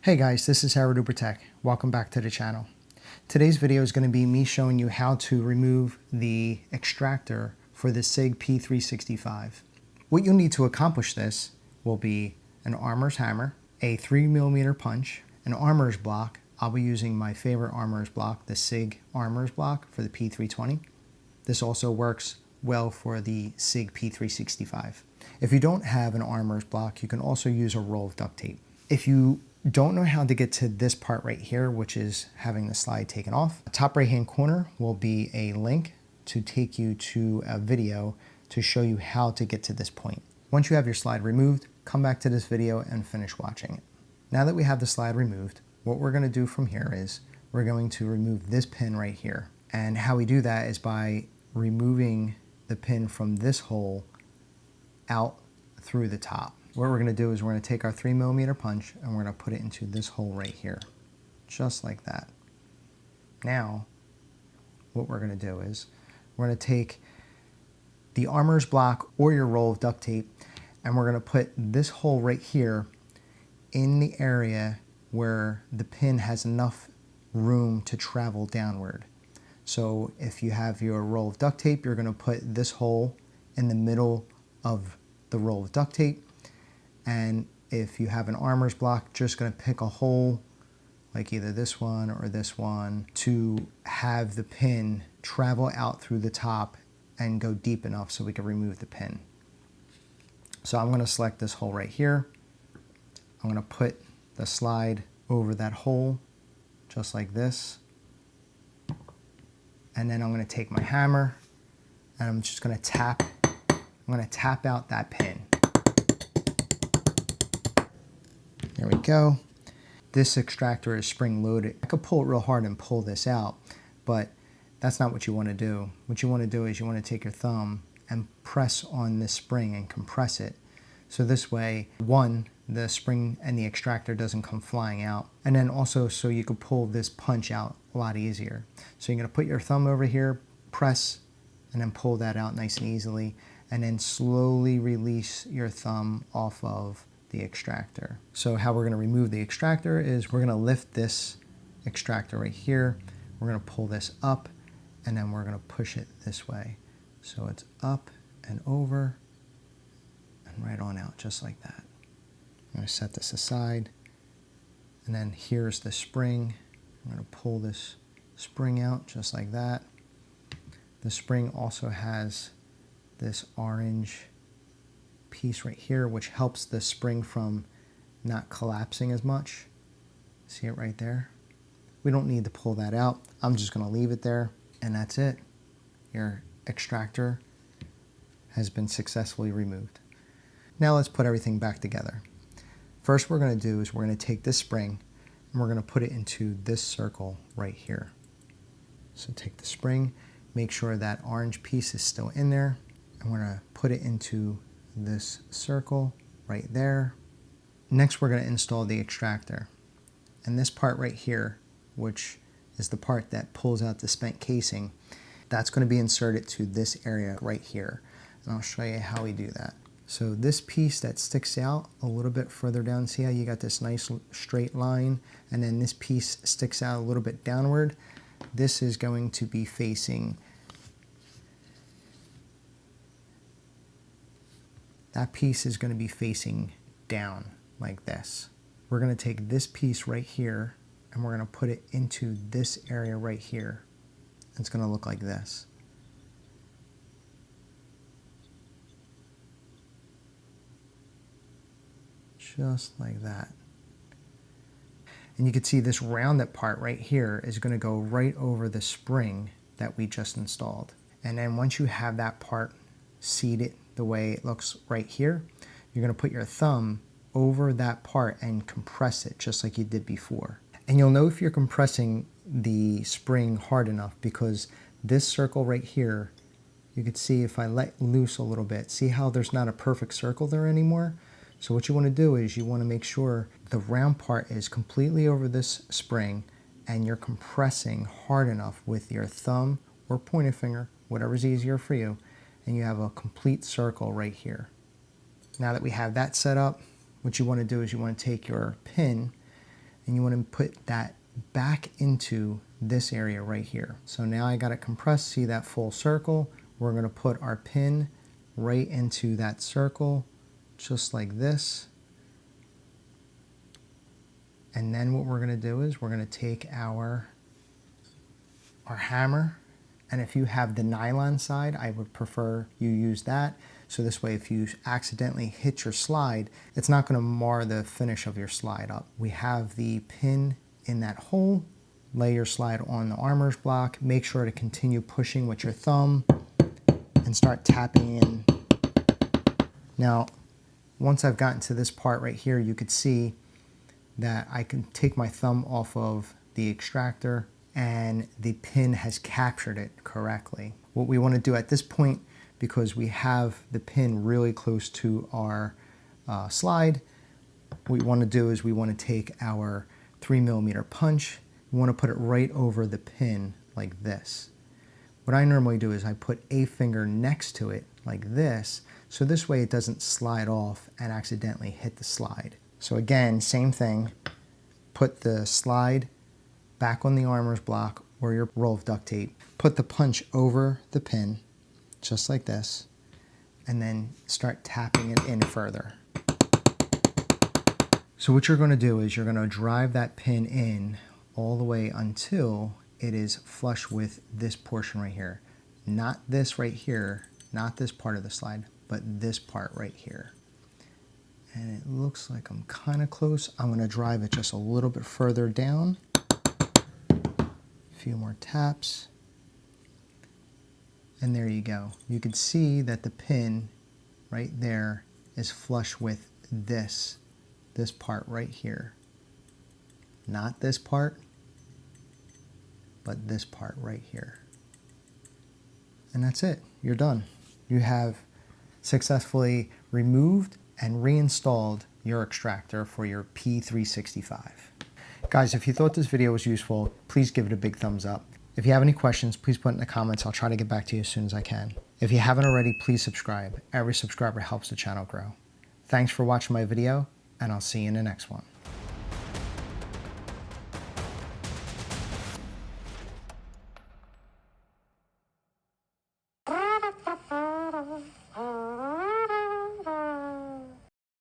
Hey guys, this is Sauer at Ubr Tech. Welcome back to the channel. Today's video is going to be me showing you how to remove the extractor for the SIG P365. What you'll need to accomplish this will be an armorer's hammer, a 3mm punch, an armorer's block. I'll be using my favorite armorer's block, the SIG Armorer's Block for the P320. This also works well for the SIG P365. If you don't have an armorer's block, you can also use a roll of duct tape. If you don't know how to get to this part right here, which is having the slide taken off, the top right hand corner will be a link to take you to a video to show you how to get to this point. Once you have your slide removed, come back to this video and finish watching it. Now that we have the slide removed, what we're going to do from here is we're going to remove this pin right here. And how we do that is by removing the pin from this hole out through the top. What we're going to do is we're going to take our 3mm punch and we're going to put it into this hole right here, just like that. Now, what we're going to do is we're going to take the armorer's block or your roll of duct tape and we're going to put this hole right here in the area where the pin has enough room to travel downward. So if you have your roll of duct tape, you're going to put this hole in the middle of the roll of duct tape. And if you have an armorer's block, just going to pick a hole like either this one or this one to have the pin travel out through the top and go deep enough so we can remove the pin. So I'm going to select this hole right here. I'm going to put the slide over that hole just like this. And then I'm going to take my hammer and I'm just going to tap. I'm going to tap out that pin. There we go. This extractor is spring loaded. I could pull it real hard and pull this out, but that's not what you want to do. What you want to do is you want to take your thumb and press on this spring and compress it. So this way, one, the spring and the extractor doesn't come flying out. And then also so you can pull this punch out a lot easier. So you're going to put your thumb over here, press, and then pull that out nice and easily. And then slowly release your thumb off of the extractor. So how we're going to remove the extractor is we're going to lift this extractor right here. We're going to pull this up and then we're going to push it this way. So it's up and over and right on out just like that. I'm going to set this aside and then here's the spring. I'm going to pull this spring out just like that. The spring also has this orange piece right here which helps the spring from not collapsing as much. See it right there? We don't need to pull that out. I'm just going to leave it there and that's it. Your extractor has been successfully removed. Now let's put everything back together. First we're going to do is we're going to take this spring and we're going to put it into this circle right here. So take the spring, make sure that orange piece is still in there, and we're going to put it into this circle right there. Next we're going to install the extractor. And this part right here, which is the part that pulls out the spent casing, that's going to be inserted to this area right here. And I'll show you how we do that. So this piece that sticks out a little bit further down, see how you got this nice straight line, and then this piece sticks out a little bit downward. This is going to be facing, that piece is going to be facing down like this. We're going to take this piece right here and we're going to put it into this area right here. It's going to look like this. Just like that. And you can see this rounded part right here is going to go right over the spring that we just installed. And then once you have that part seated the way it looks right here, you're going to put your thumb over that part and compress it just like you did before. And you'll know if you're compressing the spring hard enough because this circle right here, you can see if I let loose a little bit, see how there's not a perfect circle there anymore? So what you want to do is you want to make sure the round part is completely over this spring and you're compressing hard enough with your thumb or pointer finger, whatever's easier for you, and you have a complete circle right here. Now that we have that set up, what you want to do is you want to take your pin and you want to put that back into this area right here. So now I got it compressed, see that full circle? We're going to put our pin right into that circle, just like this. And then what we're going to do is we're going to take our hammer, and if you have the nylon side, I would prefer you use that. So this way, if you accidentally hit your slide, it's not going to mar the finish of your slide up. We have the pin in that hole. Lay your slide on the armorer's block. Make sure to continue pushing with your thumb and start tapping in. Now, once I've gotten to this part right here, you could see that I can take my thumb off of the extractor and the pin has captured it correctly. What we want to do at this point, because we have the pin really close to our slide, what we want to do is we want to take our 3mm punch. We want to put it right over the pin like this. What I normally do is I put a finger next to it like this, so this way it doesn't slide off and accidentally hit the slide. So again, same thing, put the slide back on the armorer's block or your roll of duct tape, put the punch over the pin, just like this, and then start tapping it in further. So what you're going to do is you're going to drive that pin in all the way until it is flush with this portion right here. Not this right here, not this part of the slide, but this part right here. And it looks like I'm kind of close. I'm going to drive it just a little bit further down. A few more taps. And there you go. You can see that the pin right there is flush with this part right here. Not this part, but this part right here. And that's it. You're done. You have successfully removed and reinstalled your extractor for your P365. Guys, if you thought this video was useful, please give it a big thumbs up. If you have any questions, please put it in the comments. I'll try to get back to you as soon as I can. If you haven't already, please subscribe. Every subscriber helps the channel grow. Thanks for watching my video, and I'll see you in the next one.